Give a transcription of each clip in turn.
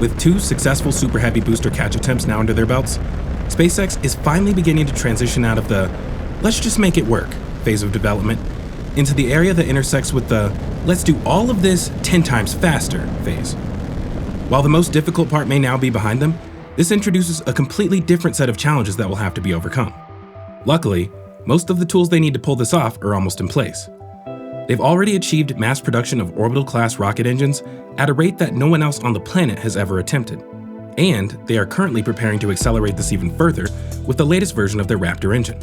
With 2 successful Super Heavy booster catch attempts now under their belts, SpaceX is finally beginning to transition out of the "let's just make it work" phase of development into the area that intersects with the "let's do all of this 10 times faster" phase. While the most difficult part may now be behind them, this introduces a completely different set of challenges that will have to be overcome. Luckily, most of the tools they need to pull this off are almost in place. They've already achieved mass production of orbital-class rocket engines at a rate that no one else on the planet has ever attempted. And they are currently preparing to accelerate this even further with the latest version of their Raptor engine.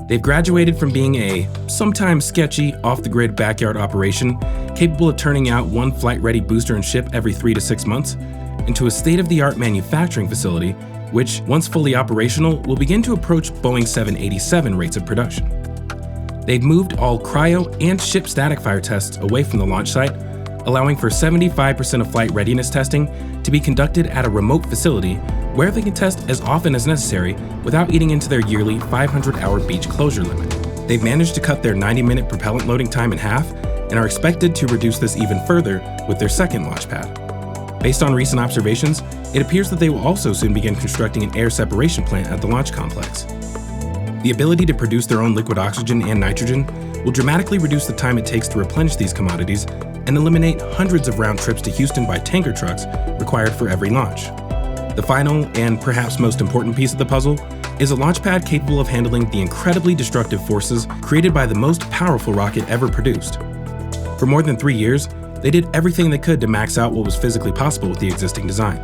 They've graduated from being a sometimes sketchy, off-the-grid backyard operation capable of turning out 1 flight-ready booster and ship every 3 to 6 months into a state-of-the-art manufacturing facility which, once fully operational, will begin to approach Boeing 787 rates of production. They've moved all cryo and ship static fire tests away from the launch site, allowing for 75% of flight readiness testing to be conducted at a remote facility where they can test as often as necessary without eating into their yearly 500-hour beach closure limit. They've managed to cut their 90-minute propellant loading time in half and are expected to reduce this even further with their second launch pad. Based on recent observations, it appears that they will also soon begin constructing an air separation plant at the launch complex. The ability to produce their own liquid oxygen and nitrogen will dramatically reduce the time it takes to replenish these commodities and eliminate hundreds of round trips to Houston by tanker trucks required for every launch. The final, and perhaps most important piece of the puzzle, is a launch pad capable of handling the incredibly destructive forces created by the most powerful rocket ever produced. For more than 3 years, they did everything they could to max out what was physically possible with the existing design.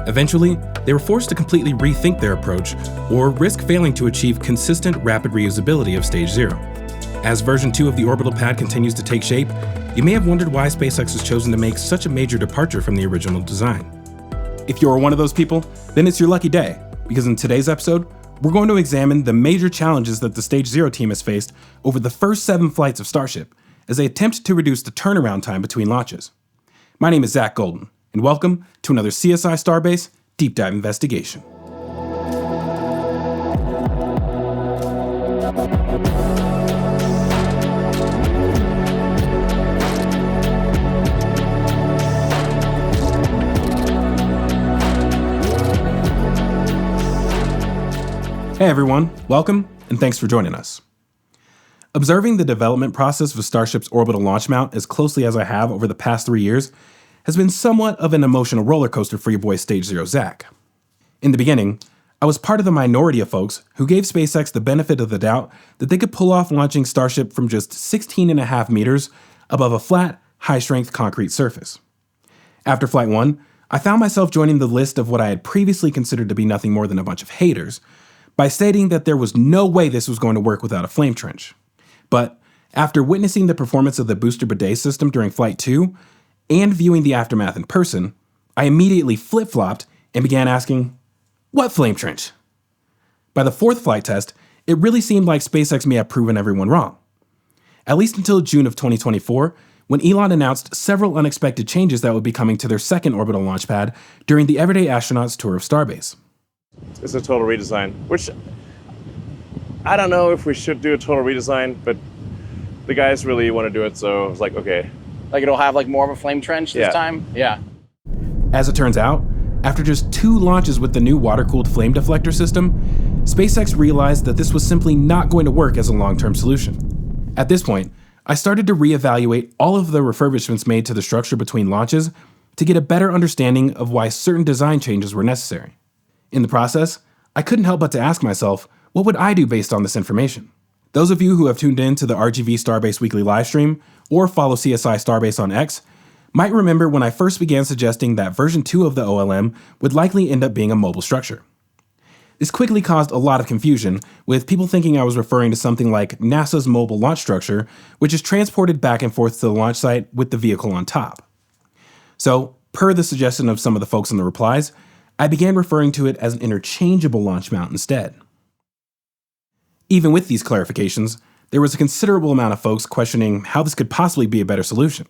Eventually, they were forced to completely rethink their approach or risk failing to achieve consistent rapid reusability of Stage 0. As version 2 of the orbital pad continues to take shape, you may have wondered why SpaceX has chosen to make such a major departure from the original design. If you're one of those people, then it's your lucky day, because in today's episode, we're going to examine the major challenges that the Stage 0 team has faced over the first 7 flights of Starship as they attempt to reduce the turnaround time between launches. My name is Zach Golden, and welcome to another CSI Starbase Deep Dive Investigation. Hey everyone, welcome, and thanks for joining us. Observing the development process of Starship's orbital launch mount as closely as I have over the past 3 years has been somewhat of an emotional roller coaster for your boy Stage 0 Zach. In the beginning, I was part of the minority of folks who gave SpaceX the benefit of the doubt that they could pull off launching Starship from just 16.5 meters above a flat, high-strength concrete surface. After Flight 1, I found myself joining the list of what I had previously considered to be nothing more than a bunch of haters by stating that there was no way this was going to work without a flame trench. But after witnessing the performance of the booster bidet system during Flight 2 and viewing the aftermath in person, I immediately flip-flopped and began asking, what flame trench? By the 4th flight test, it really seemed like SpaceX may have proven everyone wrong. At least until June of 2024, when Elon announced several unexpected changes that would be coming to their second orbital launch pad during the Everyday Astronauts tour of Starbase. It's a total redesign, which I don't know if we should do a total redesign, but the guys really want to do it, so I was like, okay. Like it'll have like more of a flame trench this time? Yeah. As it turns out, after just 2 launches with the new water-cooled flame deflector system, SpaceX realized that this was simply not going to work as a long-term solution. At this point, I started to reevaluate all of the refurbishments made to the structure between launches to get a better understanding of why certain design changes were necessary. In the process, I couldn't help but to ask myself, what would I do based on this information? Those of you who have tuned in to the RGV Starbase weekly livestream or follow CSI Starbase on X might remember when I first began suggesting that version 2 of the OLM would likely end up being a mobile structure. This quickly caused a lot of confusion, with people thinking I was referring to something like NASA's mobile launch structure, which is transported back and forth to the launch site with the vehicle on top. So, per the suggestion of some of the folks in the replies, I began referring to it as an interchangeable launch mount instead. Even with these clarifications, there was a considerable amount of folks questioning how this could possibly be a better solution.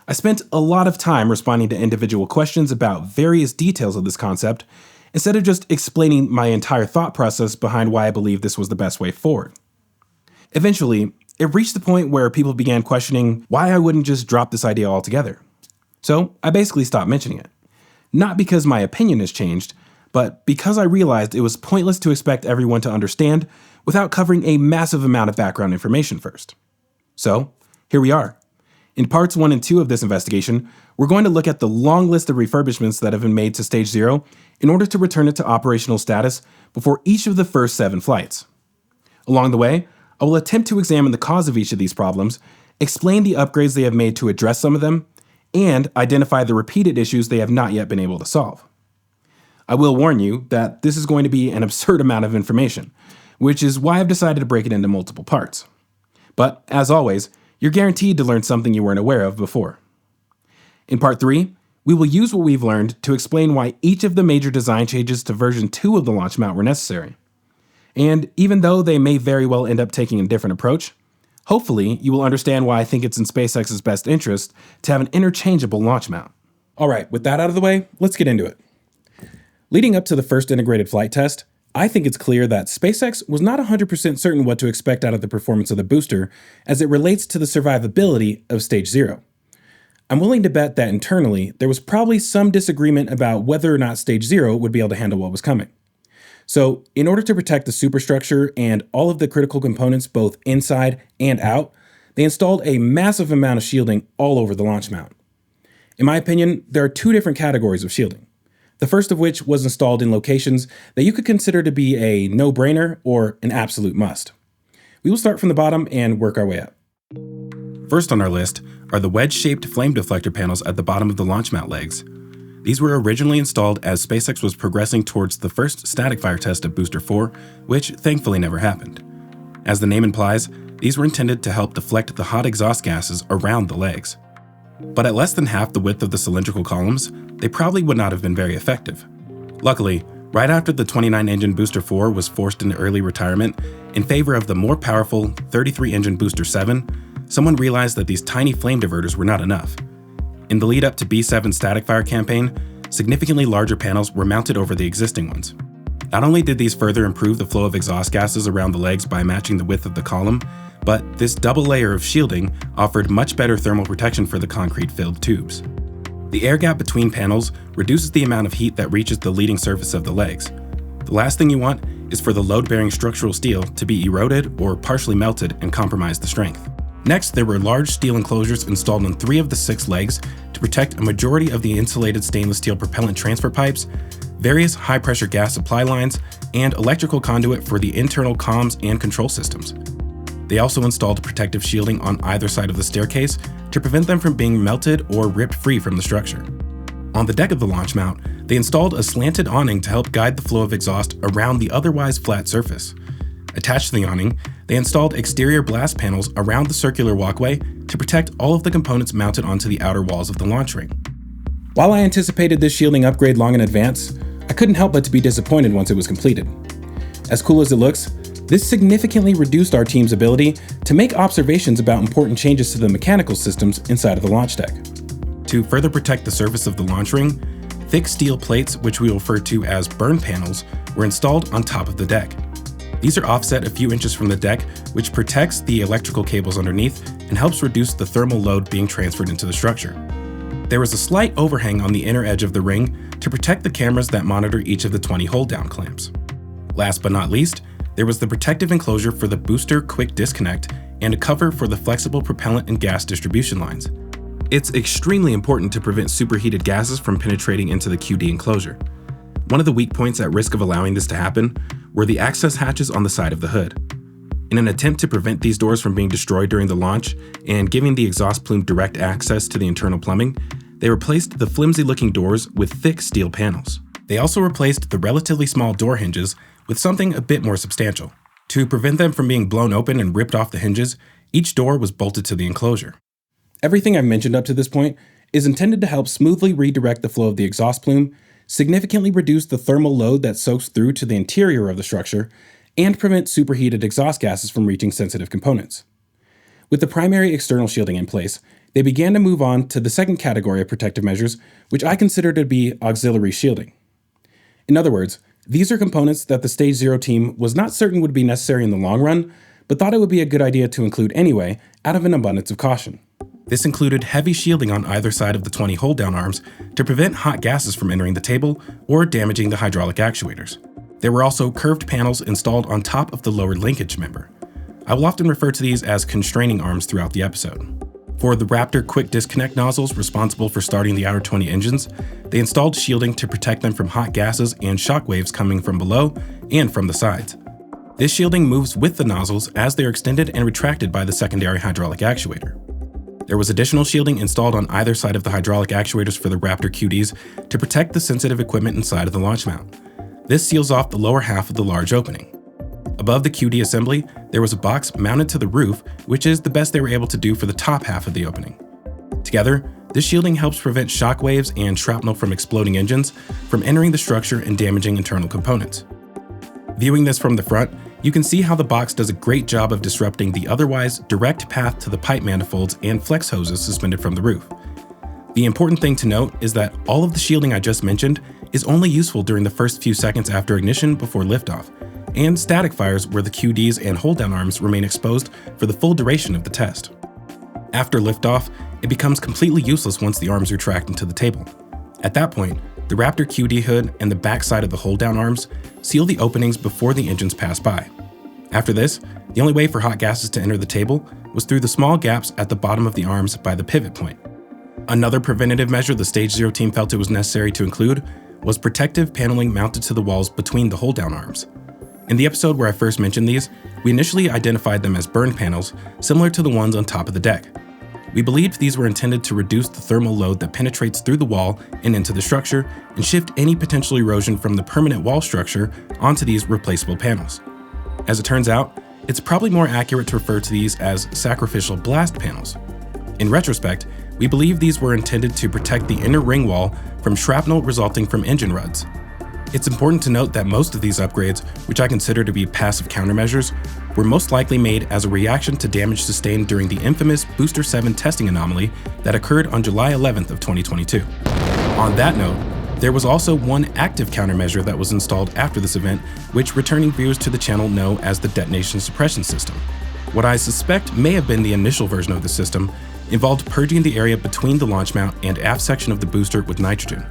I spent a lot of time responding to individual questions about various details of this concept, instead of just explaining my entire thought process behind why I believe this was the best way forward. Eventually, it reached the point where people began questioning why I wouldn't just drop this idea altogether. So I basically stopped mentioning it. not because my opinion has changed, but because I realized it was pointless to expect everyone to understand without covering a massive amount of background information first. So, here we are. In parts 1 and 2 of this investigation, we're going to look at the long list of refurbishments that have been made to Stage 0 in order to return it to operational status before each of the first 7 flights. Along the way, I will attempt to examine the cause of each of these problems, explain the upgrades they have made to address some of them, and identify the repeated issues they have not yet been able to solve. I will warn you that this is going to be an absurd amount of information, which is why I've decided to break it into multiple parts. But, as always, you're guaranteed to learn something you weren't aware of before. In Part 3, we will use what we've learned to explain why each of the major design changes to version 2 of the launch mount were necessary. And even though they may very well end up taking a different approach, hopefully you will understand why I think it's in SpaceX's best interest to have an interchangeable launch mount. Alright, with that out of the way, let's get into it. Leading up to the first integrated flight test, I think it's clear that SpaceX was not 100% certain what to expect out of the performance of the booster as it relates to the survivability of Stage 0. I'm willing to bet that internally, there was probably some disagreement about whether or not Stage 0 would be able to handle what was coming. So, in order to protect the superstructure and all of the critical components both inside and out, they installed a massive amount of shielding all over the launch mount. In my opinion, there are 2 different categories of shielding. The first of which was installed in locations that you could consider to be a no-brainer or an absolute must. We will start from the bottom and work our way up. First on our list are the wedge-shaped flame deflector panels at the bottom of the launch mount legs. These were originally installed as SpaceX was progressing towards the first static fire test of Booster 4, which thankfully never happened. As the name implies, these were intended to help deflect the hot exhaust gases around the legs. But at less than half the width of the cylindrical columns, they probably would not have been very effective. Luckily, right after the 29-engine Booster 4 was forced into early retirement in favor of the more powerful 33-engine Booster 7, someone realized that these tiny flame diverters were not enough. In the lead up to B7's static fire campaign, significantly larger panels were mounted over the existing ones. Not only did these further improve the flow of exhaust gases around the legs by matching the width of the column, but this double layer of shielding offered much better thermal protection for the concrete-filled tubes. The air gap between panels reduces the amount of heat that reaches the leading surface of the legs. The last thing you want is for the load-bearing structural steel to be eroded or partially melted and compromise the strength. Next, there were large steel enclosures installed on 3 of the 6 legs to protect a majority of the insulated stainless steel propellant transfer pipes, various high-pressure gas supply lines, and electrical conduit for the internal comms and control systems. They also installed protective shielding on either side of the staircase to prevent them from being melted or ripped free from the structure. On the deck of the launch mount, they installed a slanted awning to help guide the flow of exhaust around the otherwise flat surface. Attached to the awning, they installed exterior blast panels around the circular walkway to protect all of the components mounted onto the outer walls of the launch ring. While I anticipated this shielding upgrade long in advance, I couldn't help but to be disappointed once it was completed. As cool as it looks, this significantly reduced our team's ability to make observations about important changes to the mechanical systems inside of the launch deck. To further protect the surface of the launch ring, thick steel plates, which we refer to as burn panels, were installed on top of the deck. These are offset a few inches from the deck, which protects the electrical cables underneath and helps reduce the thermal load being transferred into the structure. There was a slight overhang on the inner edge of the ring to protect the cameras that monitor each of the 20 hold-down clamps. Last but not least, there was the protective enclosure for the booster quick disconnect and a cover for the flexible propellant and gas distribution lines. It's extremely important to prevent superheated gases from penetrating into the QD enclosure. One of the weak points at risk of allowing this to happen were the access hatches on the side of the hood. In an attempt to prevent these doors from being destroyed during the launch and giving the exhaust plume direct access to the internal plumbing, they replaced the flimsy-looking doors with thick steel panels. They also replaced the relatively small door hinges with something a bit more substantial. To prevent them from being blown open and ripped off the hinges, each door was bolted to the enclosure. Everything I've mentioned up to this point is intended to help smoothly redirect the flow of the exhaust plume, significantly reduce the thermal load that soaks through to the interior of the structure, and prevent superheated exhaust gases from reaching sensitive components. With the primary external shielding in place, they began to move on to the second category of protective measures, which I consider to be auxiliary shielding. In other words, these are components that the Stage 0 team was not certain would be necessary in the long run, but thought it would be a good idea to include anyway, out of an abundance of caution. This included heavy shielding on either side of the 20 hold-down arms to prevent hot gases from entering the table or damaging the hydraulic actuators. There were also curved panels installed on top of the lower linkage member. I will often refer to these as constraining arms throughout the episode. For the Raptor quick disconnect nozzles responsible for starting the outer 20 engines, they installed shielding to protect them from hot gases and shock waves coming from below and from the sides. This shielding moves with the nozzles as they are extended and retracted by the secondary hydraulic actuator. There was additional shielding installed on either side of the hydraulic actuators for the Raptor QDs to protect the sensitive equipment inside of the launch mount. This seals off the lower half of the large opening. Above the QD assembly, there was a box mounted to the roof, which is the best they were able to do for the top half of the opening. Together, this shielding helps prevent shock waves and shrapnel from exploding engines from entering the structure and damaging internal components. Viewing this from the front, you can see how the box does a great job of disrupting the otherwise direct path to the pipe manifolds and flex hoses suspended from the roof. The important thing to note is that all of the shielding I just mentioned is only useful during the first few seconds after ignition before liftoff, and static fires where the QDs and hold-down arms remain exposed for the full duration of the test. After liftoff, it becomes completely useless once the arms retract into the table. At that point, the Raptor QD hood and the back side of the hold-down arms seal the openings before the engines pass by. After this, the only way for hot gases to enter the table was through the small gaps at the bottom of the arms by the pivot point. Another preventative measure the Stage 0 team felt it was necessary to include was protective paneling mounted to the walls between the hold-down arms. In the episode where I first mentioned these, we initially identified them as burn panels, similar to the ones on top of the deck. We believed these were intended to reduce the thermal load that penetrates through the wall and into the structure and shift any potential erosion from the permanent wall structure onto these replaceable panels. As it turns out, it's probably more accurate to refer to these as sacrificial blast panels. In retrospect, we believe these were intended to protect the inner ring wall from shrapnel resulting from engine ruds. It's important to note that most of these upgrades, which I consider to be passive countermeasures, were most likely made as a reaction to damage sustained during the infamous Booster 7 testing anomaly that occurred on July 11th of 2022. On that note, there was also one active countermeasure that was installed after this event, which returning viewers to the channel know as the detonation suppression system. What I suspect may have been the initial version of the system involved purging the area between the launch mount and aft section of the booster with nitrogen.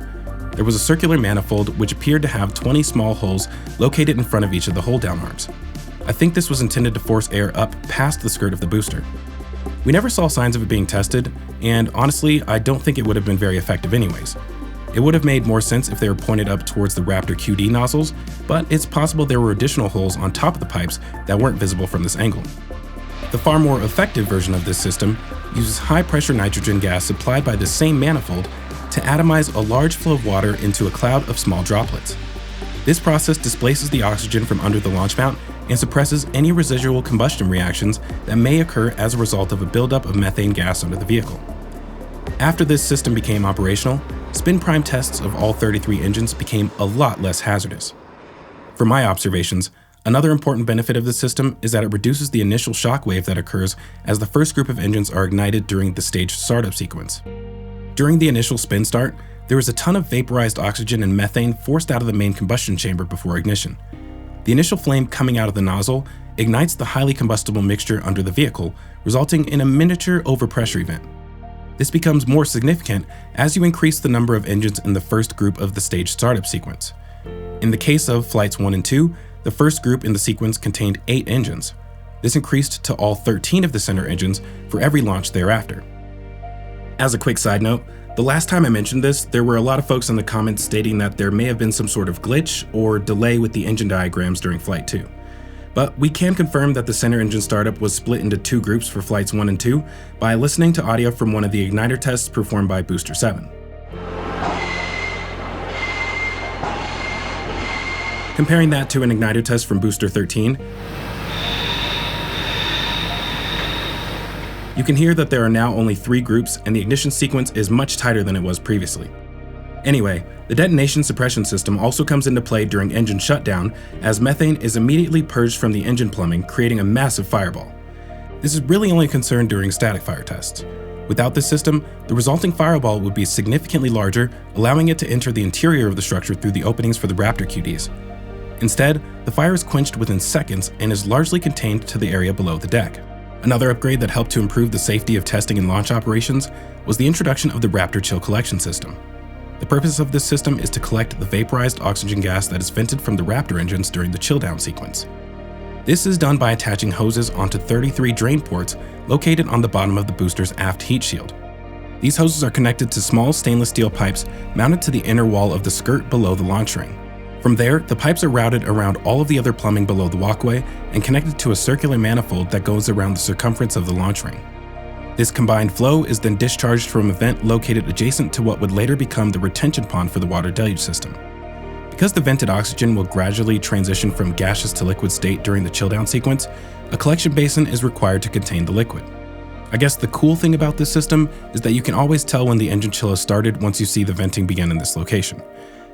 There was a circular manifold which appeared to have 20 small holes located in front of each of the hold-down arms. I think this was intended to force air up past the skirt of the booster. We never saw signs of it being tested, and honestly, I don't think it would have been very effective anyways. It would have made more sense if they were pointed up towards the Raptor QD nozzles, but it's possible there were additional holes on top of the pipes that weren't visible from this angle. The far more effective version of this system uses high-pressure nitrogen gas supplied by the same manifold to atomize a large flow of water into a cloud of small droplets. This process displaces the oxygen from under the launch mount and suppresses any residual combustion reactions that may occur as a result of a buildup of methane gas under the vehicle. After this system became operational, spin prime tests of all 33 engines became a lot less hazardous. From my observations, another important benefit of the system is that it reduces the initial shock wave that occurs as the first group of engines are ignited during the staged startup sequence. During the initial spin start, there was a ton of vaporized oxygen and methane forced out of the main combustion chamber before ignition. The initial flame coming out of the nozzle ignites the highly combustible mixture under the vehicle, resulting in a miniature overpressure event. This becomes more significant as you increase the number of engines in the first group of the staged startup sequence. In the case of Flights 1 and 2, the first group in the sequence contained 8 engines. This increased to all 13 of the center engines for every launch thereafter. As a quick side note, the last time I mentioned this, there were a lot of folks in the comments stating that there may have been some sort of glitch or delay with the engine diagrams during Flight 2. But we can confirm that the center engine startup was split into 2 groups for Flights 1 and 2 by listening to audio from one of the igniter tests performed by Booster 7. Comparing that to an igniter test from Booster 13, you can hear that there are now only 3 groups and the ignition sequence is much tighter than it was previously. Anyway, the detonation suppression system also comes into play during engine shutdown as methane is immediately purged from the engine plumbing, creating a massive fireball. This is really only a concern during static fire tests. Without this system, the resulting fireball would be significantly larger, allowing it to enter the interior of the structure through the openings for the Raptor QDs. Instead, the fire is quenched within seconds and is largely contained to the area below the deck. Another upgrade that helped to improve the safety of testing and launch operations was the introduction of the Raptor chill collection system. The purpose of this system is to collect the vaporized oxygen gas that is vented from the Raptor engines during the chill down sequence. This is done by attaching hoses onto 33 drain ports located on the bottom of the booster's aft heat shield. These hoses are connected to small stainless steel pipes mounted to the inner wall of the skirt below the launch ring. From there, the pipes are routed around all of the other plumbing below the walkway and connected to a circular manifold that goes around the circumference of the launch ring. This combined flow is then discharged from a vent located adjacent to what would later become the retention pond for the water deluge system. Because the vented oxygen will gradually transition from gaseous to liquid state during the chill down sequence, a collection basin is required to contain the liquid. I guess the cool thing about this system is that you can always tell when the engine chill has started once you see the venting begin in this location.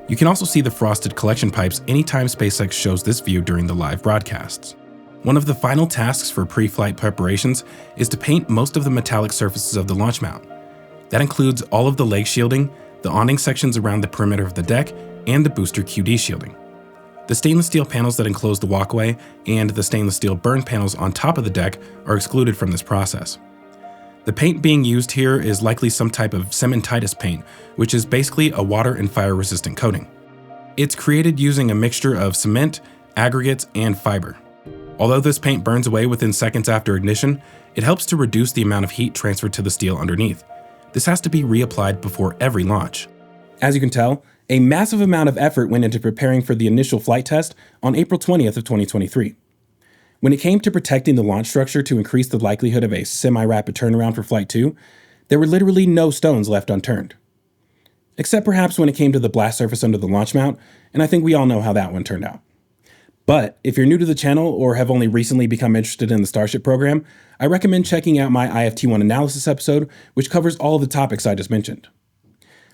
You can also see the frosted collection pipes anytime SpaceX shows this view during the live broadcasts. One of the final tasks for pre-flight preparations is to paint most of the metallic surfaces of the launch mount. That includes all of the leg shielding, the awning sections around the perimeter of the deck, and the booster QD shielding. The stainless steel panels that enclose the walkway and the stainless steel burn panels on top of the deck are excluded from this process. The paint being used here is likely some type of cementitious paint, which is basically a water and fire resistant coating. It's created using a mixture of cement, aggregates, and fiber. Although this paint burns away within seconds after ignition, it helps to reduce the amount of heat transferred to the steel underneath. This has to be reapplied before every launch. As you can tell, a massive amount of effort went into preparing for the initial flight test on April 20th of 2023. When it came to protecting the launch structure to increase the likelihood of a semi-rapid turnaround for Flight 2, there were literally no stones left unturned. Except perhaps when it came to the blast surface under the launch mount, and I think we all know how that one turned out. But if you're new to the channel or have only recently become interested in the Starship program, I recommend checking out my IFT1 analysis episode, which covers all of the topics I just mentioned.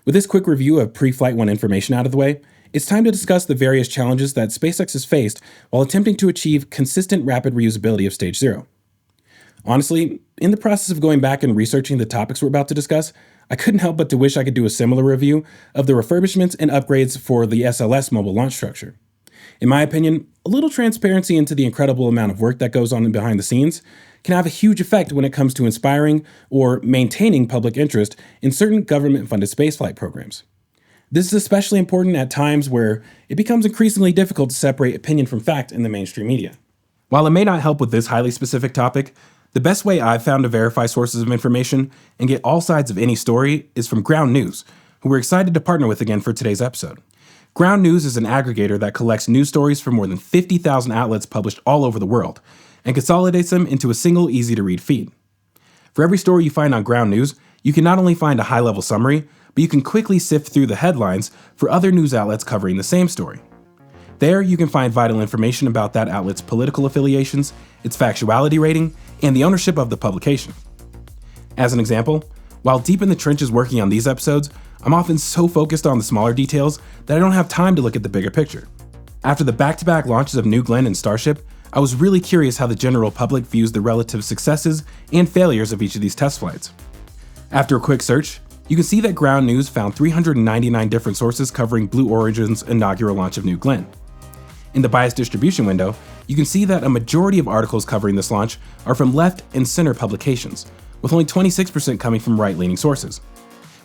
With this quick review of pre-Flight 1 information out of the way, it's time to discuss the various challenges that SpaceX has faced while attempting to achieve consistent rapid reusability of Stage 0. Honestly, in the process of going back and researching the topics we're about to discuss, I couldn't help but to wish I could do a similar review of the refurbishments and upgrades for the SLS mobile launch structure. In my opinion, a little transparency into the incredible amount of work that goes on behind the scenes can have a huge effect when it comes to inspiring or maintaining public interest in certain government-funded spaceflight programs. This is especially important at times where it becomes increasingly difficult to separate opinion from fact in the mainstream media. While it may not help with this highly specific topic, the best way I've found to verify sources of information and get all sides of any story is from Ground News, who we're excited to partner with again for today's episode. Ground News is an aggregator that collects news stories from more than 50,000 outlets published all over the world and consolidates them into a single easy-to-read feed. For every story you find on Ground News, you can not only find a high-level summary, but you can quickly sift through the headlines for other news outlets covering the same story. There, you can find vital information about that outlet's political affiliations, its factuality rating, and the ownership of the publication. As an example, while deep in the trenches working on these episodes, I'm often so focused on the smaller details that I don't have time to look at the bigger picture. After the back-to-back launches of New Glenn and Starship, I was really curious how the general public views the relative successes and failures of each of these test flights. After a quick search, you can see that Ground News found 399 different sources covering Blue Origin's inaugural launch of New Glenn. In the bias distribution window, you can see that a majority of articles covering this launch are from left and center publications, with only 26% coming from right-leaning sources.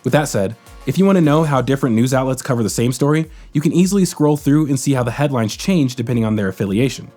With that said, if you want to know how different news outlets cover the same story, you can easily scroll through and see how the headlines change depending on their affiliation.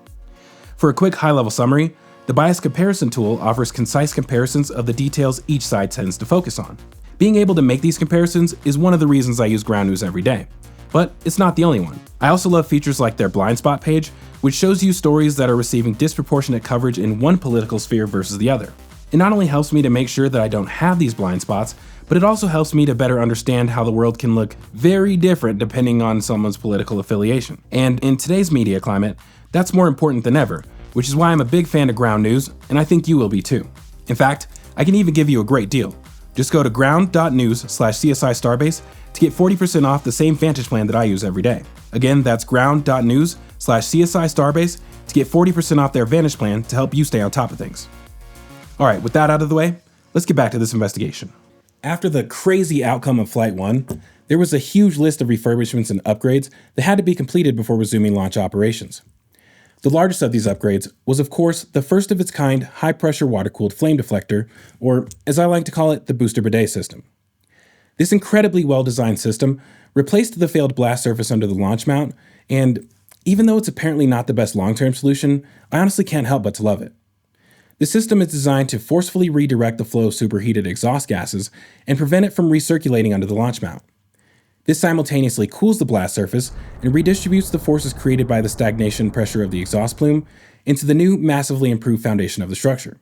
For a quick high-level summary, the bias comparison tool offers concise comparisons of the details each side tends to focus on. Being able to make these comparisons is one of the reasons I use Ground News every day. But it's not the only one. I also love features like their blind spot page, which shows you stories that are receiving disproportionate coverage in one political sphere versus the other. It not only helps me to make sure that I don't have these blind spots, but it also helps me to better understand how the world can look very different depending on someone's political affiliation. And in today's media climate, that's more important than ever, which is why I'm a big fan of Ground News, and I think you will be too. In fact, I can even give you a great deal. Just go to ground.news/CSI Starbase to get 40% off the same Vantage plan that I use every day. Again, that's ground.news/CSI Starbase to get 40% off their Vantage plan to help you stay on top of things. All right, with that out of the way, let's get back to this investigation. After the crazy outcome of Flight 1, there was a huge list of refurbishments and upgrades that had to be completed before resuming launch operations. The largest of these upgrades was, of course, the first of its kind high-pressure water-cooled flame deflector, or as I like to call it, the booster bidet system. This incredibly well-designed system replaced the failed blast surface under the launch mount, and even though it's apparently not the best long-term solution, I honestly can't help but to love it. The system is designed to forcefully redirect the flow of superheated exhaust gases and prevent it from recirculating under the launch mount. This simultaneously cools the blast surface and redistributes the forces created by the stagnation pressure of the exhaust plume into the new, massively improved foundation of the structure.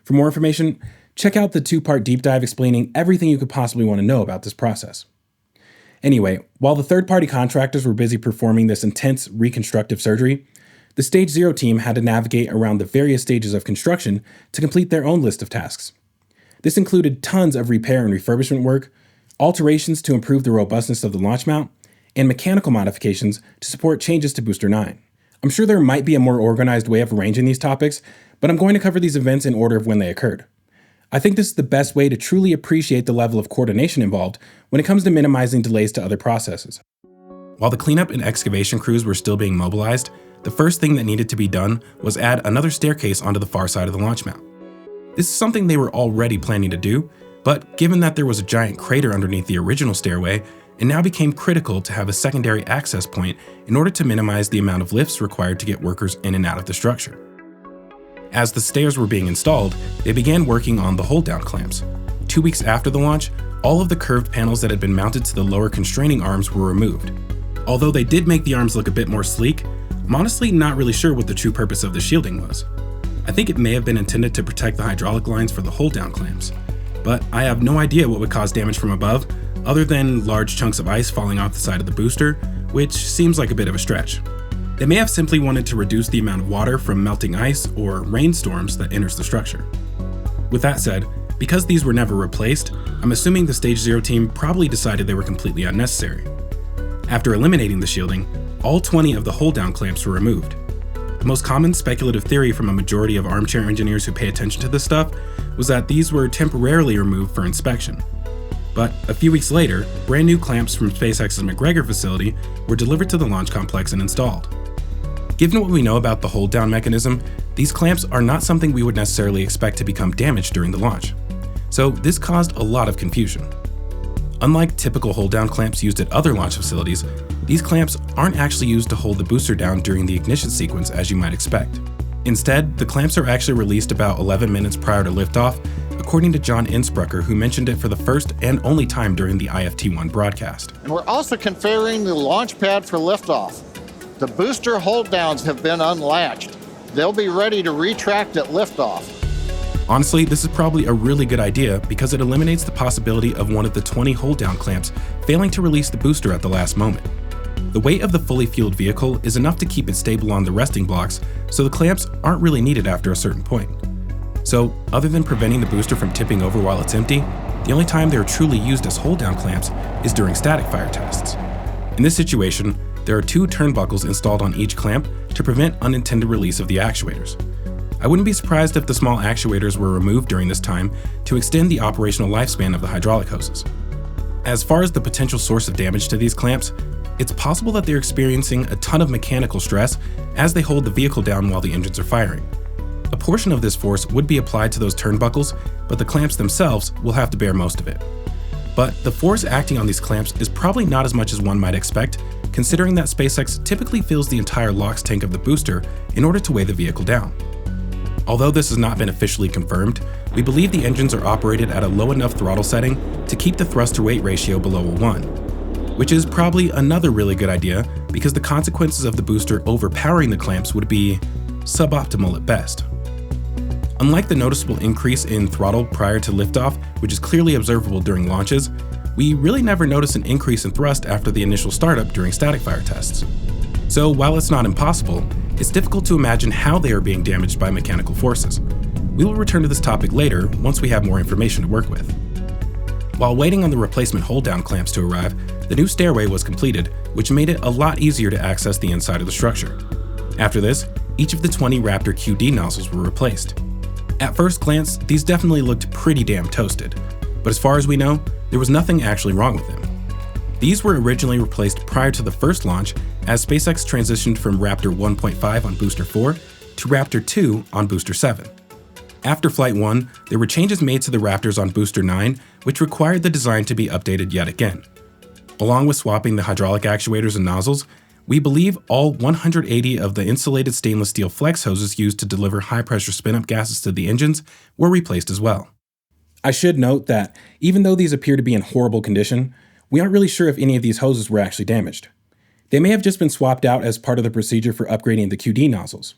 For more information, check out the 2-part deep dive explaining everything you could possibly want to know about this process. Anyway, while the third-party contractors were busy performing this intense reconstructive surgery, the Stage 0 team had to navigate around the various stages of construction to complete their own list of tasks. This included tons of repair and refurbishment work, alterations to improve the robustness of the launch mount, and mechanical modifications to support changes to Booster 9. I'm sure there might be a more organized way of arranging these topics, but I'm going to cover these events in order of when they occurred. I think this is the best way to truly appreciate the level of coordination involved when it comes to minimizing delays to other processes. While the cleanup and excavation crews were still being mobilized, the first thing that needed to be done was add another staircase onto the far side of the launch mount. This is something they were already planning to do, but given that there was a giant crater underneath the original stairway, it now became critical to have a secondary access point in order to minimize the amount of lifts required to get workers in and out of the structure. As the stairs were being installed, they began working on the hold-down clamps. 2 weeks after the launch, all of the curved panels that had been mounted to the lower constraining arms were removed. Although they did make the arms look a bit more sleek, I'm honestly not really sure what the true purpose of the shielding was. I think it may have been intended to protect the hydraulic lines for the hold-down clamps, but I have no idea what would cause damage from above, other than large chunks of ice falling off the side of the booster, which seems like a bit of a stretch. They may have simply wanted to reduce the amount of water from melting ice or rainstorms that enters the structure. With that said, because these were never replaced, I'm assuming the Stage 0 team probably decided they were completely unnecessary. After eliminating the shielding, all 20 of the hold-down clamps were removed. The most common speculative theory from a majority of armchair engineers who pay attention to this stuff was that these were temporarily removed for inspection. But a few weeks later, brand new clamps from SpaceX's McGregor facility were delivered to the launch complex and installed. Given what we know about the hold-down mechanism, these clamps are not something we would necessarily expect to become damaged during the launch. So this caused a lot of confusion. Unlike typical hold-down clamps used at other launch facilities, these clamps aren't actually used to hold the booster down during the ignition sequence as you might expect. Instead, the clamps are actually released about 11 minutes prior to liftoff, according to John Innsbrucker, who mentioned it for the first and only time during the IFT-1 broadcast. And we're also configuring the launch pad for liftoff. The booster hold downs have been unlatched. They'll be ready to retract at liftoff. Honestly, this is probably a really good idea because it eliminates the possibility of one of the 20 hold-down clamps failing to release the booster at the last moment. The weight of the fully fueled vehicle is enough to keep it stable on the resting blocks, so the clamps aren't really needed after a certain point. So, other than preventing the booster from tipping over while it's empty, the only time they're truly used as hold-down clamps is during static fire tests. In this situation, there are 2 turnbuckles installed on each clamp to prevent unintended release of the actuators. I wouldn't be surprised if the small actuators were removed during this time to extend the operational lifespan of the hydraulic hoses. As far as the potential source of damage to these clamps, it's possible that they're experiencing a ton of mechanical stress as they hold the vehicle down while the engines are firing. A portion of this force would be applied to those turnbuckles, but the clamps themselves will have to bear most of it. But the force acting on these clamps is probably not as much as one might expect, considering that SpaceX typically fills the entire LOX tank of the booster in order to weigh the vehicle down. Although this has not been officially confirmed, we believe the engines are operated at a low enough throttle setting to keep the thrust-to-weight ratio below a 1, which is probably another really good idea because the consequences of the booster overpowering the clamps would be suboptimal at best. Unlike the noticeable increase in throttle prior to liftoff, which is clearly observable during launches, we really never notice an increase in thrust after the initial startup during static fire tests. So while it's not impossible, it's difficult to imagine how they are being damaged by mechanical forces. We will return to this topic later once we have more information to work with. While waiting on the replacement hold-down clamps to arrive, the new stairway was completed, which made it a lot easier to access the inside of the structure. After this, each of the 20 Raptor QD nozzles were replaced. At first glance, these definitely looked pretty damn toasted, but as far as we know, there was nothing actually wrong with them. These were originally replaced prior to the first launch as SpaceX transitioned from Raptor 1.5 on Booster 4 to Raptor 2 on Booster 7. After Flight 1, there were changes made to the Raptors on Booster 9, which required the design to be updated yet again. Along with swapping the hydraulic actuators and nozzles, we believe all 180 of the insulated stainless steel flex hoses used to deliver high-pressure spin-up gases to the engines were replaced as well. I should note that even though these appear to be in horrible condition, we aren't really sure if any of these hoses were actually damaged. They may have just been swapped out as part of the procedure for upgrading the QD nozzles.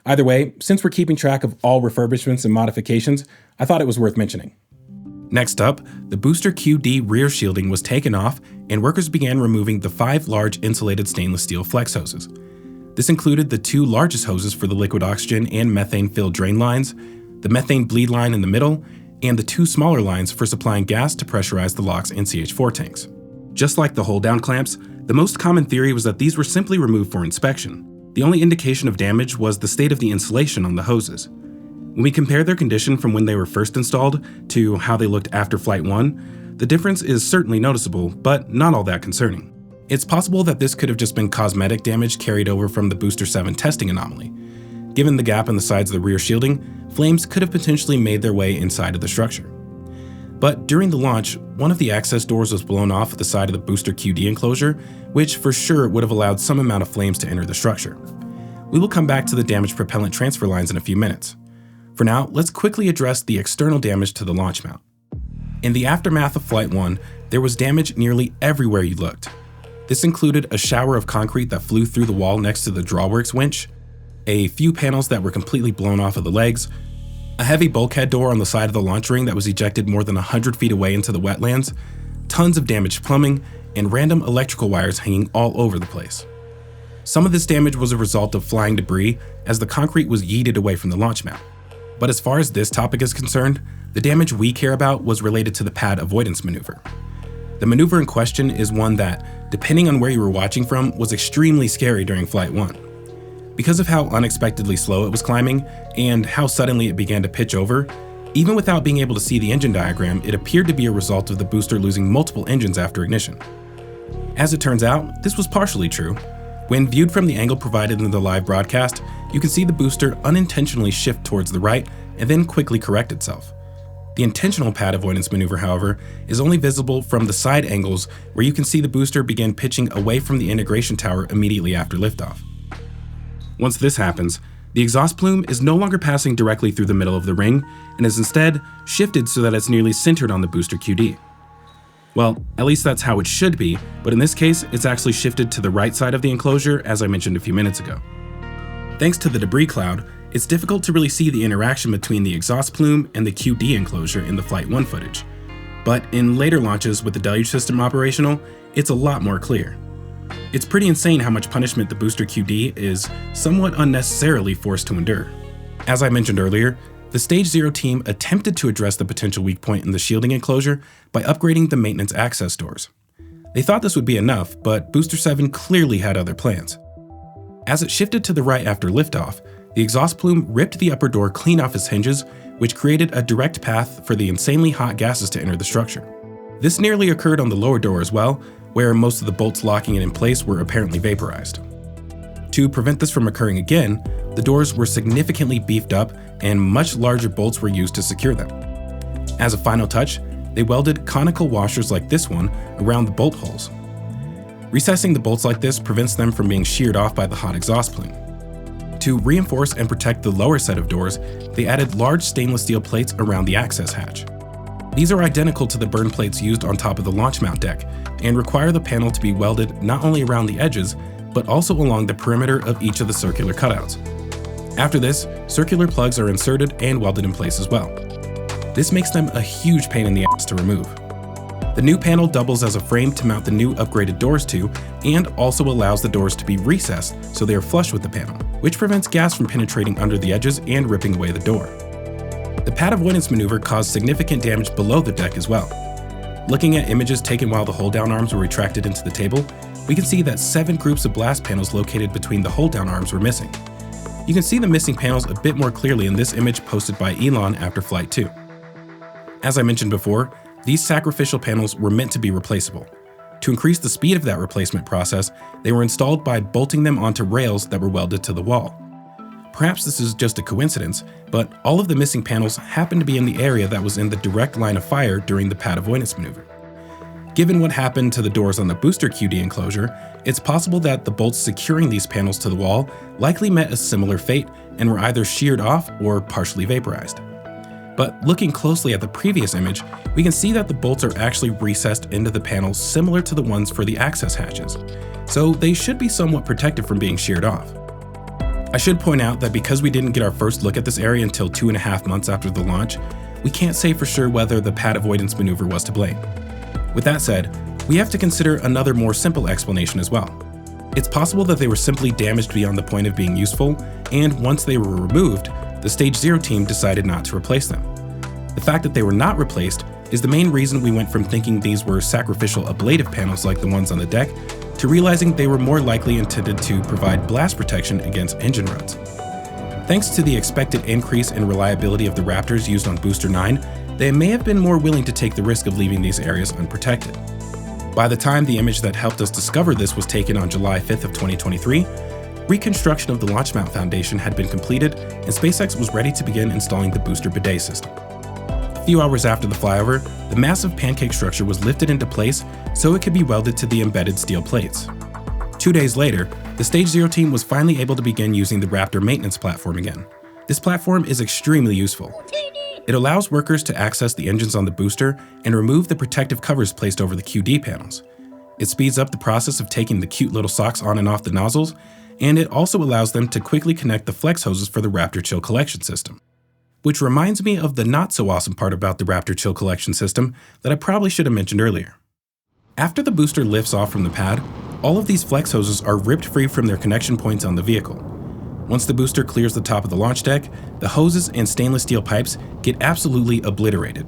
Either way, since we're keeping track of all refurbishments and modifications, I thought it was worth mentioning. Next up, the booster QD rear shielding was taken off and workers began removing the 5 large insulated stainless steel flex hoses. This included the 2 largest hoses for the liquid oxygen and methane-filled drain lines, the methane bleed line in the middle, and the 2 smaller lines for supplying gas to pressurize the LOX and CH4 tanks. Just like the hold-down clamps, the most common theory was that these were simply removed for inspection. The only indication of damage was the state of the insulation on the hoses. When we compare their condition from when they were first installed to how they looked after Flight 1, the difference is certainly noticeable, but not all that concerning. It's possible that this could have just been cosmetic damage carried over from the Booster 7 testing anomaly. Given the gap in the sides of the rear shielding, flames could have potentially made their way inside of the structure. But during the launch, one of the access doors was blown off at the side of the booster QD enclosure, which for sure would have allowed some amount of flames to enter the structure. We will come back to the damaged propellant transfer lines in a few minutes. For now, let's quickly address the external damage to the launch mount. In the aftermath of Flight 1, there was damage nearly everywhere you looked. This included a shower of concrete that flew through the wall next to the drawworks winch, a few panels that were completely blown off of the legs, a heavy bulkhead door on the side of the launch ring that was ejected more than 100 feet away into the wetlands, tons of damaged plumbing, and random electrical wires hanging all over the place. Some of this damage was a result of flying debris as the concrete was yeeted away from the launch mount. But as far as this topic is concerned, the damage we care about was related to the pad avoidance maneuver. The maneuver in question is one that, depending on where you were watching from, was extremely scary during Flight 1. Because of how unexpectedly slow it was climbing, and how suddenly it began to pitch over, even without being able to see the engine diagram, it appeared to be a result of the booster losing multiple engines after ignition. As it turns out, this was partially true. When viewed from the angle provided in the live broadcast, you can see the booster unintentionally shift towards the right and then quickly correct itself. The intentional pad avoidance maneuver, however, is only visible from the side angles where you can see the booster begin pitching away from the integration tower immediately after liftoff. Once this happens, the exhaust plume is no longer passing directly through the middle of the ring and is instead shifted so that it's nearly centered on the booster QD. Well, at least that's how it should be, but in this case, it's actually shifted to the right side of the enclosure, as I mentioned a few minutes ago. Thanks to the debris cloud, it's difficult to really see the interaction between the exhaust plume and the QD enclosure in the Flight 1 footage. But in later launches with the deluge system operational, it's a lot more clear. It's pretty insane how much punishment the booster QD is somewhat unnecessarily forced to endure. As I mentioned earlier, the Stage 0 team attempted to address the potential weak point in the shielding enclosure by upgrading the maintenance access doors. They thought this would be enough, but Booster 7 clearly had other plans. As it shifted to the right after liftoff, the exhaust plume ripped the upper door clean off its hinges, which created a direct path for the insanely hot gases to enter the structure. This nearly occurred on the lower door as well, where most of the bolts locking it in place were apparently vaporized. To prevent this from occurring again, the doors were significantly beefed up and much larger bolts were used to secure them. As a final touch, they welded conical washers like this one around the bolt holes. Recessing the bolts like this prevents them from being sheared off by the hot exhaust plume. To reinforce and protect the lower set of doors, they added large stainless steel plates around the access hatch. These are identical to the burn plates used on top of the launch mount deck and require the panel to be welded not only around the edges, but also along the perimeter of each of the circular cutouts. After this, circular plugs are inserted and welded in place as well. This makes them a huge pain in the ass to remove. The new panel doubles as a frame to mount the new upgraded doors to, and also allows the doors to be recessed so they are flush with the panel, which prevents gas from penetrating under the edges and ripping away the door. The pad avoidance maneuver caused significant damage below the deck as well. Looking at images taken while the hold-down arms were retracted into the table, we can see that 7 groups of blast panels located between the hold-down arms were missing. You can see the missing panels a bit more clearly in this image posted by Allan after Flight 2. As I mentioned before, these sacrificial panels were meant to be replaceable. To increase the speed of that replacement process, they were installed by bolting them onto rails that were welded to the wall. Perhaps this is just a coincidence, but all of the missing panels happen to be in the area that was in the direct line of fire during the pad avoidance maneuver. Given what happened to the doors on the booster QD enclosure, it's possible that the bolts securing these panels to the wall likely met a similar fate and were either sheared off or partially vaporized. But looking closely at the previous image, we can see that the bolts are actually recessed into the panels similar to the ones for the access hatches, so they should be somewhat protected from being sheared off. I should point out that because we didn't get our first look at this area until 2.5 months after the launch, we can't say for sure whether the pad avoidance maneuver was to blame. With that said, we have to consider another more simple explanation as well. It's possible that they were simply damaged beyond the point of being useful, and once they were removed, the Stage 0 team decided not to replace them. The fact that they were not replaced is the main reason we went from thinking these were sacrificial ablative panels like the ones on the deck, to realizing they were more likely intended to provide blast protection against engine runs. Thanks to the expected increase in reliability of the Raptors used on Booster 9, they may have been more willing to take the risk of leaving these areas unprotected. By the time the image that helped us discover this was taken on July 5th of 2023, reconstruction of the launch mount foundation had been completed and SpaceX was ready to begin installing the booster bidet system. A few hours after the flyover, the massive pancake structure was lifted into place so it could be welded to the embedded steel plates. 2 days later, the Stage 0 team was finally able to begin using the Raptor maintenance platform again. This platform is extremely useful. It allows workers to access the engines on the booster and remove the protective covers placed over the QD panels. It speeds up the process of taking the cute little socks on and off the nozzles, and it also allows them to quickly connect the flex hoses for the Raptor Chill collection system. Which reminds me of the not so awesome part about the Raptor Chill collection system that I probably should have mentioned earlier. After the booster lifts off from the pad, all of these flex hoses are ripped free from their connection points on the vehicle. Once the booster clears the top of the launch deck, the hoses and stainless steel pipes get absolutely obliterated.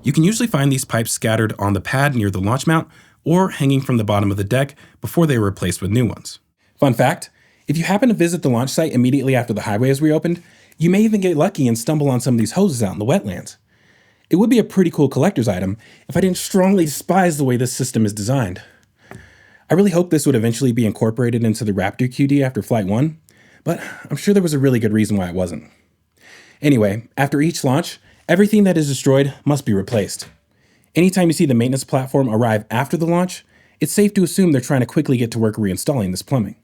You can usually find these pipes scattered on the pad near the launch mount or hanging from the bottom of the deck before they were replaced with new ones. Fun fact, if you happen to visit the launch site immediately after the highway is reopened, you may even get lucky and stumble on some of these hoses out in the wetlands. It would be a pretty cool collector's item if I didn't strongly despise the way this system is designed. I really hope this would eventually be incorporated into the Raptor QD after Flight 1, but I'm sure there was a really good reason why it wasn't. Anyway, after each launch, everything that is destroyed must be replaced. Anytime you see the maintenance platform arrive after the launch, it's safe to assume they're trying to quickly get to work reinstalling this plumbing.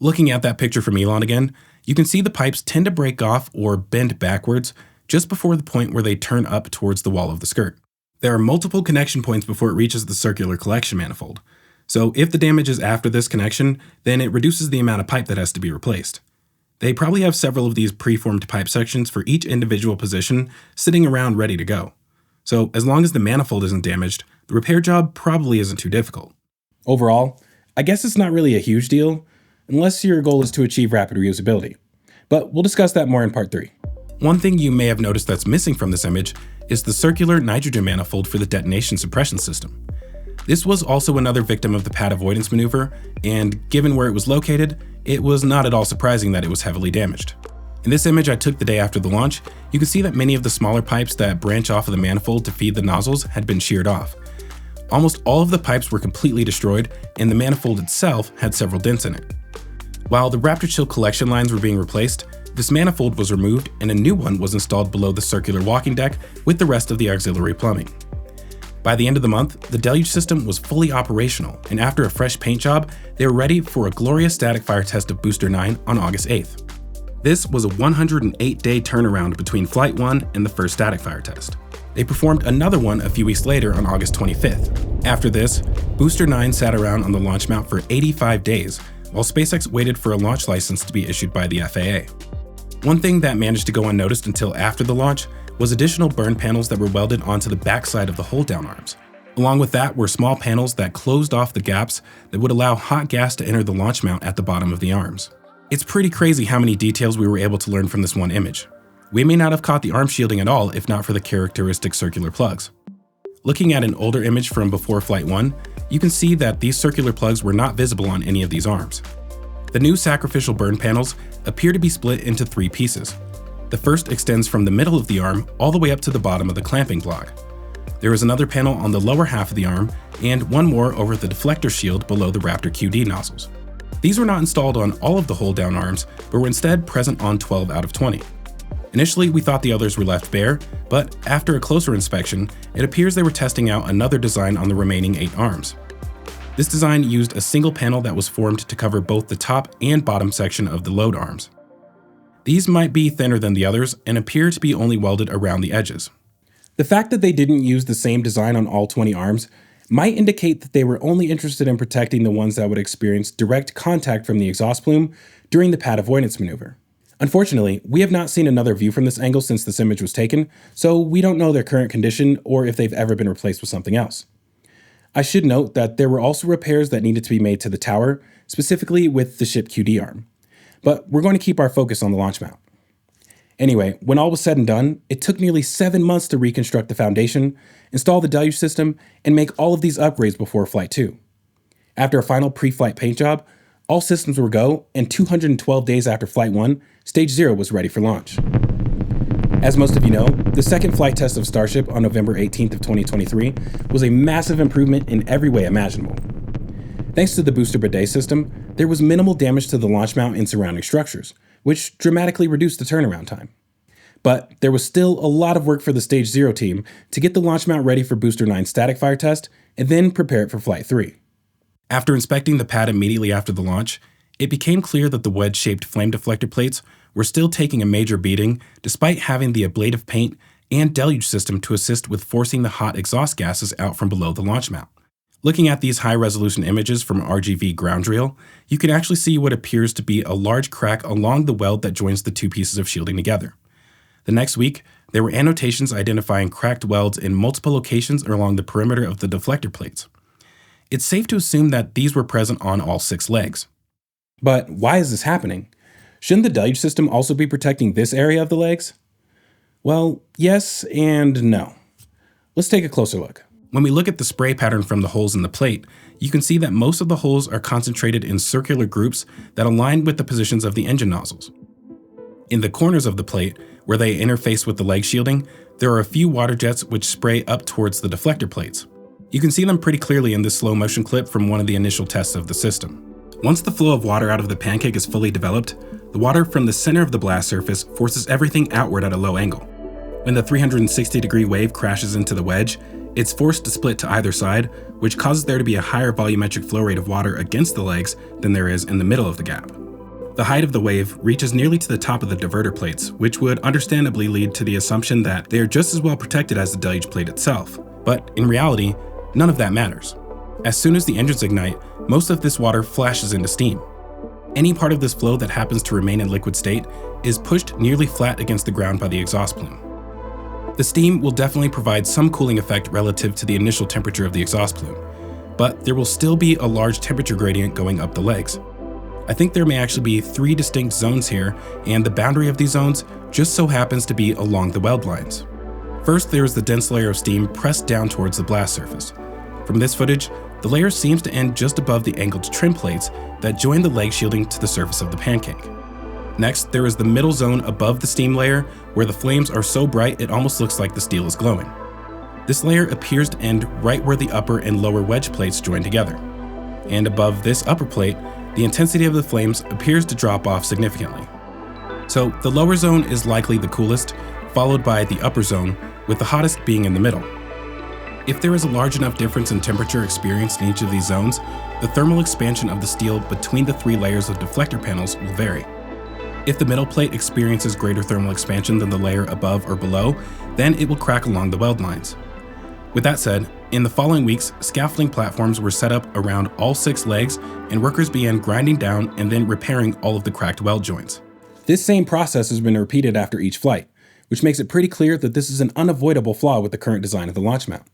Looking at that picture from Elon again, you can see the pipes tend to break off or bend backwards just before the point where they turn up towards the wall of the skirt. There are multiple connection points before it reaches the circular collection manifold, so if the damage is after this connection, then it reduces the amount of pipe that has to be replaced. They probably have several of these preformed pipe sections for each individual position sitting around ready to go. So as long as the manifold isn't damaged, the repair job probably isn't too difficult. Overall, I guess it's not really a huge deal, unless your goal is to achieve rapid reusability. But we'll discuss that more in part 3. One thing you may have noticed that's missing from this image is the circular nitrogen manifold for the detonation suppression system. This was also another victim of the pad avoidance maneuver, and given where it was located, it was not at all surprising that it was heavily damaged. In this image I took the day after the launch, you can see that many of the smaller pipes that branch off of the manifold to feed the nozzles had been sheared off. Almost all of the pipes were completely destroyed, and the manifold itself had several dents in it. While the Raptor Chill collection lines were being replaced, this manifold was removed and a new one was installed below the circular walking deck with the rest of the auxiliary plumbing. By the end of the month, the deluge system was fully operational, and after a fresh paint job, they were ready for a glorious static fire test of Booster 9 on August 8th. This was a 108-day turnaround between Flight 1 and the first static fire test. They performed another one a few weeks later on August 25th. After this, Booster 9 sat around on the launch mount for 85 days, while SpaceX waited for a launch license to be issued by the FAA. One thing that managed to go unnoticed until after the launch was additional burn panels that were welded onto the backside of the hold-down arms. Along with that were small panels that closed off the gaps that would allow hot gas to enter the launch mount at the bottom of the arms. It's pretty crazy how many details we were able to learn from this one image. We may not have caught the arm shielding at all if not for the characteristic circular plugs. Looking at an older image from before Flight 1, you can see that these circular plugs were not visible on any of these arms. The new sacrificial burn panels appear to be split into 3 pieces. The first extends from the middle of the arm all the way up to the bottom of the clamping block. There was another panel on the lower half of the arm, and one more over the deflector shield below the Raptor QD nozzles. These were not installed on all of the hold-down arms, but were instead present on 12 out of 20. Initially, we thought the others were left bare, but after a closer inspection, it appears they were testing out another design on the remaining 8 arms. This design used a single panel that was formed to cover both the top and bottom section of the load arms. These might be thinner than the others and appear to be only welded around the edges. The fact that they didn't use the same design on all 20 arms might indicate that they were only interested in protecting the ones that would experience direct contact from the exhaust plume during the pad avoidance maneuver. Unfortunately, we have not seen another view from this angle since this image was taken, so we don't know their current condition or if they've ever been replaced with something else. I should note that there were also repairs that needed to be made to the tower, specifically with the ship QD arm. But we're going to keep our focus on the launch mount. Anyway, when all was said and done, it took nearly 7 months to reconstruct the foundation, install the deluge system, and make all of these upgrades before Flight 2. After a final pre-flight paint job, all systems were go, and 212 days after Flight 1, Stage 0 was ready for launch. As most of you know, the second flight test of Starship on November 18th of 2023 was a massive improvement in every way imaginable. Thanks to the booster bidet system, there was minimal damage to the launch mount and surrounding structures, which dramatically reduced the turnaround time. But there was still a lot of work for the Stage 0 team to get the launch mount ready for Booster 9's static fire test and then prepare it for Flight 3. After inspecting the pad immediately after the launch, it became clear that the wedge-shaped flame deflector plates were still taking a major beating despite having the ablative paint and deluge system to assist with forcing the hot exhaust gases out from below the launch mount. Looking at these high-resolution images from RGV ground reel, you can actually see what appears to be a large crack along the weld that joins the two pieces of shielding together. The next week, there were annotations identifying cracked welds in multiple locations along the perimeter of the deflector plates. It's safe to assume that these were present on all 6 legs. But why is this happening? Shouldn't the deluge system also be protecting this area of the legs? Well, yes and no. Let's take a closer look. When we look at the spray pattern from the holes in the plate, you can see that most of the holes are concentrated in circular groups that align with the positions of the engine nozzles. In the corners of the plate, where they interface with the leg shielding, there are a few water jets which spray up towards the deflector plates. You can see them pretty clearly in this slow motion clip from one of the initial tests of the system. Once the flow of water out of the pancake is fully developed, the water from the center of the blast surface forces everything outward at a low angle. When the 360-degree wave crashes into the wedge, it's forced to split to either side, which causes there to be a higher volumetric flow rate of water against the legs than there is in the middle of the gap. The height of the wave reaches nearly to the top of the diverter plates, which would understandably lead to the assumption that they are just as well protected as the deluge plate itself. But in reality, none of that matters. As soon as the engines ignite, most of this water flashes into steam. Any part of this flow that happens to remain in liquid state is pushed nearly flat against the ground by the exhaust plume. The steam will definitely provide some cooling effect relative to the initial temperature of the exhaust plume, but there will still be a large temperature gradient going up the legs. I think there may actually be 3 distinct zones here, and the boundary of these zones just so happens to be along the weld lines. First, there is the dense layer of steam pressed down towards the blast surface. From this footage, the layer seems to end just above the angled trim plates that join the leg shielding to the surface of the pancake. Next, there is the middle zone above the steam layer where the flames are so bright it almost looks like the steel is glowing. This layer appears to end right where the upper and lower wedge plates join together. And above this upper plate, the intensity of the flames appears to drop off significantly. So the lower zone is likely the coolest, followed by the upper zone, with the hottest being in the middle. If there is a large enough difference in temperature experienced in each of these zones, the thermal expansion of the steel between the 3 layers of deflector panels will vary. If the middle plate experiences greater thermal expansion than the layer above or below, then it will crack along the weld lines. With that said, in the following weeks, scaffolding platforms were set up around all 6 legs, and workers began grinding down and then repairing all of the cracked weld joints. This same process has been repeated after each flight, which makes it pretty clear that this is an unavoidable flaw with the current design of the launch mount.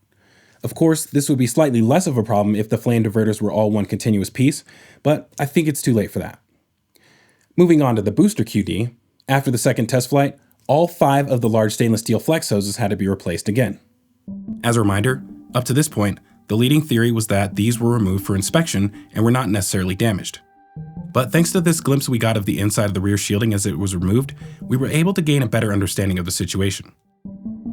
Of course, this would be slightly less of a problem if the flame diverters were all one continuous piece, but I think it's too late for that. Moving on to the booster QD, after the second test flight, all 5 of the large stainless steel flex hoses had to be replaced again. As a reminder, up to this point, the leading theory was that these were removed for inspection and were not necessarily damaged. But thanks to this glimpse we got of the inside of the rear shielding as it was removed, we were able to gain a better understanding of the situation.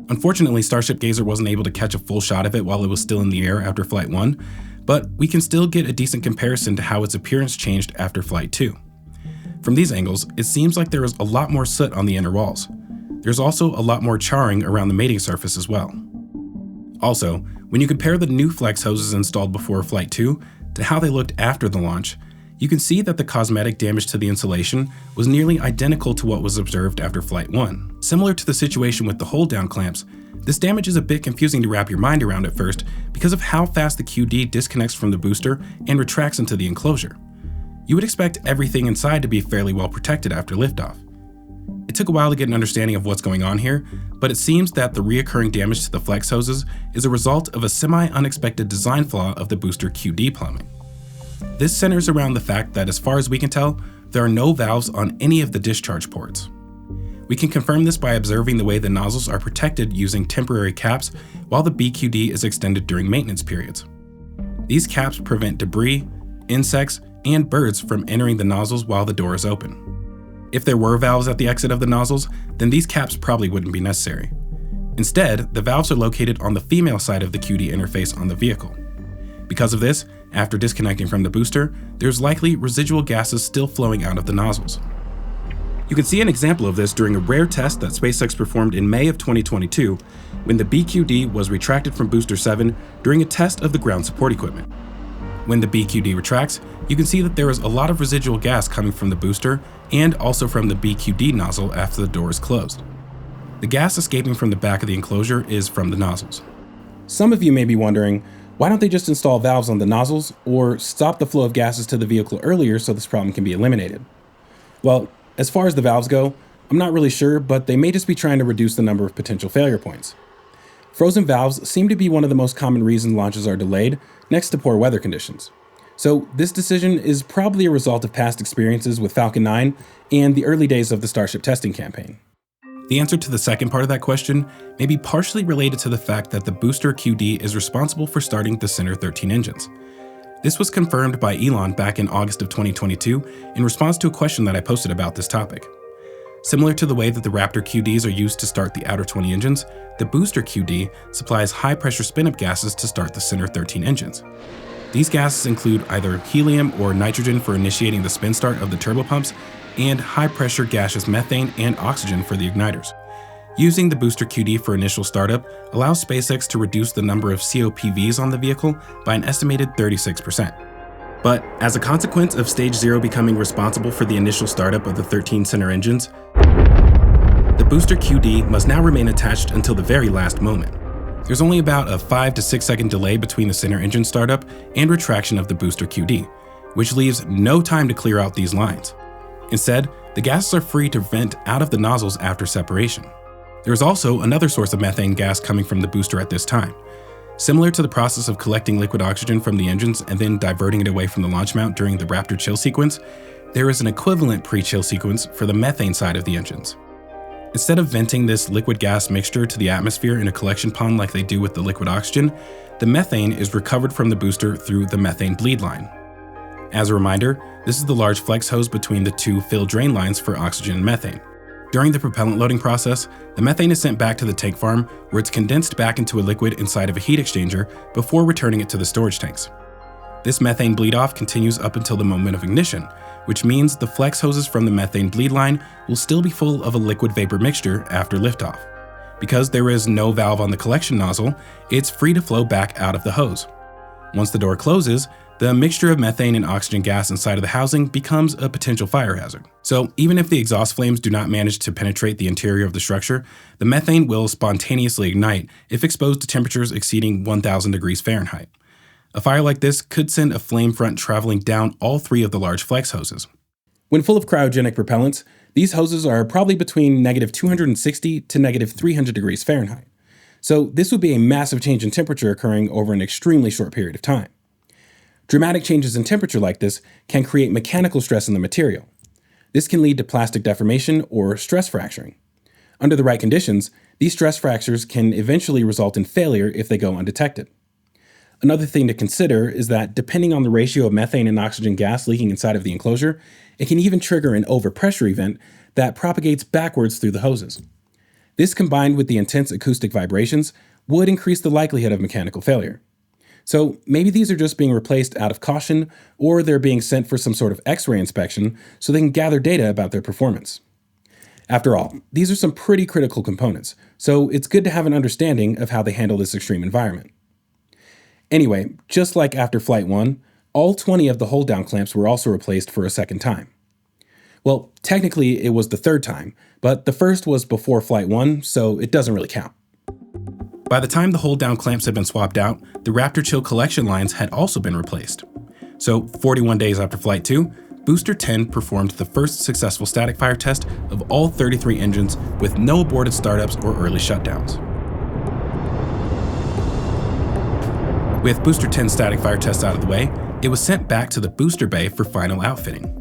Unfortunately, Starship Gazer wasn't able to catch a full shot of it while it was still in the air after Flight 1, but we can still get a decent comparison to how its appearance changed after Flight 2. From these angles, it seems like there is a lot more soot on the inner walls. There's also a lot more charring around the mating surface as well. Also, when you compare the new flex hoses installed before Flight 2 to how they looked after the launch, you can see that the cosmetic damage to the insulation was nearly identical to what was observed after Flight 1. Similar to the situation with the hold-down clamps, this damage is a bit confusing to wrap your mind around at first because of how fast the QD disconnects from the booster and retracts into the enclosure. You would expect everything inside to be fairly well protected after liftoff. It took a while to get an understanding of what's going on here, but it seems that the reoccurring damage to the flex hoses is a result of a semi-unexpected design flaw of the booster QD plumbing. This centers around the fact that, as far as we can tell, there are no valves on any of the discharge ports. We can confirm this by observing the way the nozzles are protected using temporary caps while the BQD is extended during maintenance periods. These caps prevent debris, insects, and birds from entering the nozzles while the door is open. If there were valves at the exit of the nozzles, then these caps probably wouldn't be necessary. Instead, the valves are located on the female side of the QD interface on the vehicle. Because of this, after disconnecting from the booster, there's likely residual gases still flowing out of the nozzles. You can see an example of this during a rare test that SpaceX performed in May of 2022, when the BQD was retracted from Booster 7 during a test of the ground support equipment. When the BQD retracts, you can see that there is a lot of residual gas coming from the booster and also from the BQD nozzle after the door is closed. The gas escaping from the back of the enclosure is from the nozzles. Some of you may be wondering, why don't they just install valves on the nozzles or stop the flow of gases to the vehicle earlier so this problem can be eliminated? Well, as far as the valves go, I'm not really sure, but they may just be trying to reduce the number of potential failure points. Frozen valves seem to be one of the most common reasons launches are delayed, next to poor weather conditions. So this decision is probably a result of past experiences with Falcon 9 and the early days of the Starship testing campaign. The answer to the second part of that question may be partially related to the fact that the booster QD is responsible for starting the Center 13 engines. This was confirmed by Allan back in August of 2022 in response to a question that I posted about this topic. Similar to the way that the Raptor QDs are used to start the outer 20 engines, the booster QD supplies high-pressure spin-up gases to start the Center 13 engines. These gases include either helium or nitrogen for initiating the spin start of the turbopumps, and high-pressure gaseous methane and oxygen for the igniters. Using the booster QD for initial startup allows SpaceX to reduce the number of COPVs on the vehicle by an estimated 36%. But as a consequence of Stage 0 becoming responsible for the initial startup of the 13 center engines, the booster QD must now remain attached until the very last moment. There's only about a 5 to 6 second delay between the center engine startup and retraction of the booster QD, which leaves no time to clear out these lines. Instead, the gases are free to vent out of the nozzles after separation. There is also another source of methane gas coming from the booster at this time. Similar to the process of collecting liquid oxygen from the engines and then diverting it away from the launch mount during the Raptor chill sequence, there is an equivalent pre-chill sequence for the methane side of the engines. Instead of venting this liquid gas mixture to the atmosphere in a collection pond like they do with the liquid oxygen, the methane is recovered from the booster through the methane bleed line. As a reminder, this is the large flex hose between the two fill-drain lines for oxygen and methane. During the propellant loading process, the methane is sent back to the tank farm where it's condensed back into a liquid inside of a heat exchanger before returning it to the storage tanks. This methane bleed-off continues up until the moment of ignition, which means the flex hoses from the methane bleed line will still be full of a liquid vapor mixture after liftoff. Because there is no valve on the collection nozzle, it's free to flow back out of the hose. Once the door closes, the mixture of methane and oxygen gas inside of the housing becomes a potential fire hazard. So even if the exhaust flames do not manage to penetrate the interior of the structure, the methane will spontaneously ignite if exposed to temperatures exceeding 1,000 degrees Fahrenheit. A fire like this could send a flame front traveling down all three of the large flex hoses. When full of cryogenic propellants, these hoses are probably between negative 260 to negative 300 degrees Fahrenheit. So this would be a massive change in temperature occurring over an extremely short period of time. Dramatic changes in temperature like this can create mechanical stress in the material. This can lead to plastic deformation or stress fracturing. Under the right conditions, these stress fractures can eventually result in failure if they go undetected. Another thing to consider is that depending on the ratio of methane and oxygen gas leaking inside of the enclosure, it can even trigger an overpressure event that propagates backwards through the hoses. This, combined with the intense acoustic vibrations, would increase the likelihood of mechanical failure. So maybe these are just being replaced out of caution, or they're being sent for some sort of X-ray inspection so they can gather data about their performance. After all, these are some pretty critical components, so it's good to have an understanding of how they handle this extreme environment. Anyway, just like after Flight 1, all 20 of the hold-down clamps were also replaced for a second time. Well, technically it was the third time, but the first was before Flight 1, so it doesn't really count. By the time the hold-down clamps had been swapped out, the Raptor chill collection lines had also been replaced. So 41 days after Flight 2, Booster 10 performed the first successful static fire test of all 33 engines with no aborted startups or early shutdowns. With Booster 10's static fire test out of the way, it was sent back to the booster bay for final outfitting.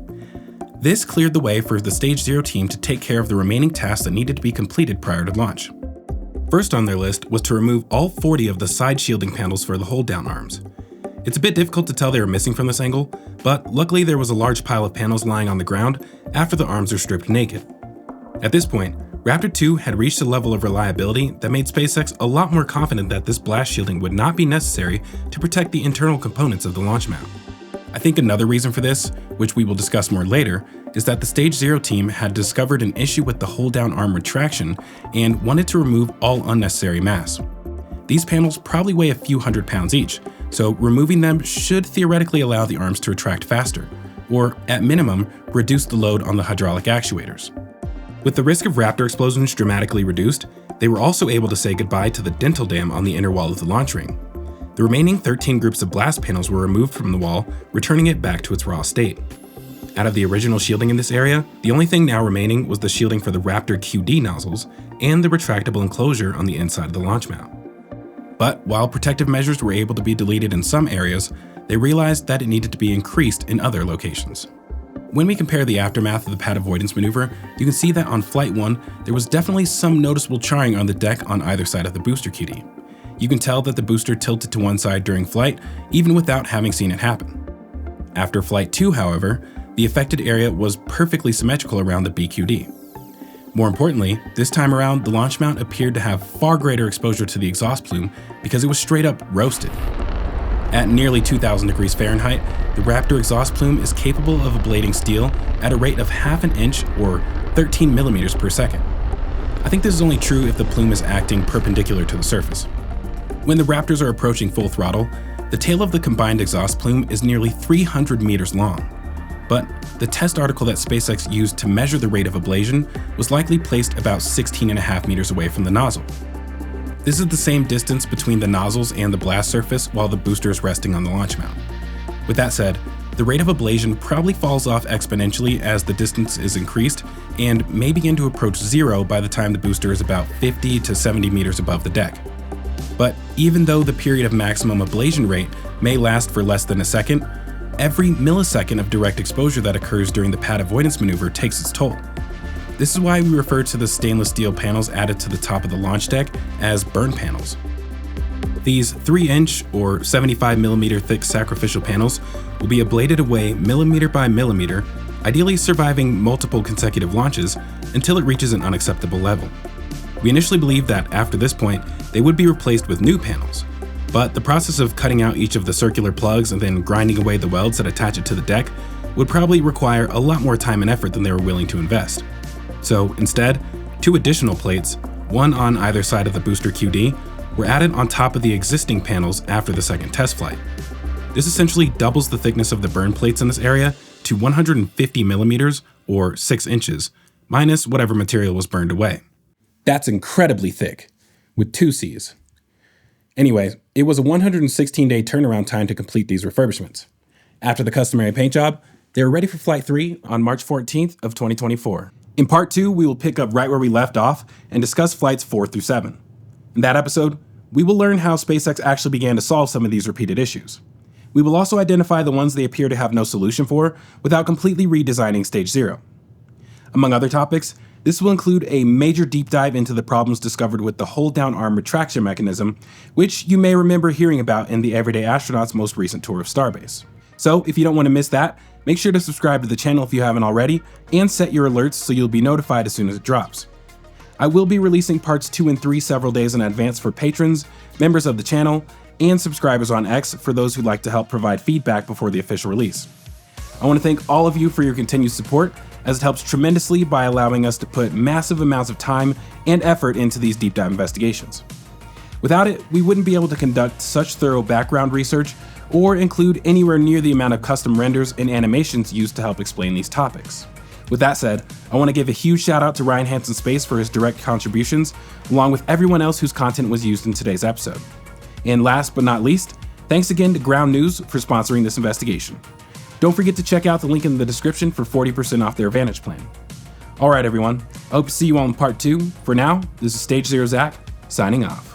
This cleared the way for the Stage 0 team to take care of the remaining tasks that needed to be completed prior to launch. First on their list was to remove all 40 of the side shielding panels for the hold-down arms. It's a bit difficult to tell they were missing from this angle, but luckily there was a large pile of panels lying on the ground after the arms were stripped naked. At this point, Raptor 2 had reached a level of reliability that made SpaceX a lot more confident that this blast shielding would not be necessary to protect the internal components of the launch mount. I think another reason for this, which we will discuss more later, is that the Stage 0 team had discovered an issue with the hold-down arm retraction and wanted to remove all unnecessary mass. These panels probably weigh a few hundred pounds each, so removing them should theoretically allow the arms to retract faster, or at minimum, reduce the load on the hydraulic actuators. With the risk of Raptor explosions dramatically reduced, they were also able to say goodbye to the dental dam on the inner wall of the launch ring. The remaining 13 groups of blast panels were removed from the wall, returning it back to its raw state. Out of the original shielding in this area, the only thing now remaining was the shielding for the Raptor QD nozzles and the retractable enclosure on the inside of the launch mount. But while protective measures were able to be deleted in some areas, they realized that it needed to be increased in other locations. When we compare the aftermath of the pad avoidance maneuver, you can see that on Flight 1, there was definitely some noticeable charring on the deck on either side of the booster QD. You can tell that the booster tilted to one side during flight, even without having seen it happen. After Flight 2, however, the affected area was perfectly symmetrical around the BQD. More importantly, this time around, the launch mount appeared to have far greater exposure to the exhaust plume because it was straight up roasted. At nearly 2,000 degrees Fahrenheit, the Raptor exhaust plume is capable of ablating steel at a rate of half an inch or 13 millimeters per second. I think this is only true if the plume is acting perpendicular to the surface. When the Raptors are approaching full throttle, the tail of the combined exhaust plume is nearly 300 meters long. But the test article that SpaceX used to measure the rate of ablation was likely placed about 16.5 meters away from the nozzle. This is the same distance between the nozzles and the blast surface while the booster is resting on the launch mount. With that said, the rate of ablation probably falls off exponentially as the distance is increased and may begin to approach zero by the time the booster is about 50 to 70 meters above the deck. But even though the period of maximum ablation rate may last for less than a second, every millisecond of direct exposure that occurs during the pad avoidance maneuver takes its toll. This is why we refer to the stainless steel panels added to the top of the launch deck as burn panels. These 3-inch or 75mm thick sacrificial panels will be ablated away millimeter by millimeter, ideally surviving multiple consecutive launches until it reaches an unacceptable level. We initially believed that after this point, they would be replaced with new panels, but the process of cutting out each of the circular plugs and then grinding away the welds that attach it to the deck would probably require a lot more time and effort than they were willing to invest. So instead, 2 additional plates, one on either side of the booster QD, were added on top of the existing panels after the second test flight. This essentially doubles the thickness of the burn plates in this area to 150 millimeters or 6 inches, minus whatever material was burned away. That's incredibly thick, with 2 C's. Anyway, it was a 116-day turnaround time to complete these refurbishments. After the customary paint job, they were ready for Flight 3 on March 14th of 2024. In Part 2, we will pick up right where we left off and discuss Flights 4 through 7. In that episode, we will learn how SpaceX actually began to solve some of these repeated issues. We will also identify the ones they appear to have no solution for without completely redesigning Stage 0. Among other topics, this will include a major deep dive into the problems discovered with the hold-down arm retraction mechanism, which you may remember hearing about in the Everyday Astronaut's most recent tour of Starbase. So if you don't want to miss that, make sure to subscribe to the channel if you haven't already, and set your alerts so you'll be notified as soon as it drops. I will be releasing parts 2 and 3 several days in advance for patrons, members of the channel, and subscribers on X for those who'd like to help provide feedback before the official release. I want to thank all of you for your continued support, as it helps tremendously by allowing us to put massive amounts of time and effort into these deep dive investigations. Without it, we wouldn't be able to conduct such thorough background research or include anywhere near the amount of custom renders and animations used to help explain these topics. With that said, I want to give a huge shout out to Ryan Hansen Space for his direct contributions, along with everyone else whose content was used in today's episode. And last but not least, thanks again to Ground News for sponsoring this investigation. Don't forget to check out the link in the description for 40% off their Advantage plan. Alright everyone, I hope to see you all in part 2. For now, this is Stage Zero Zach, signing off.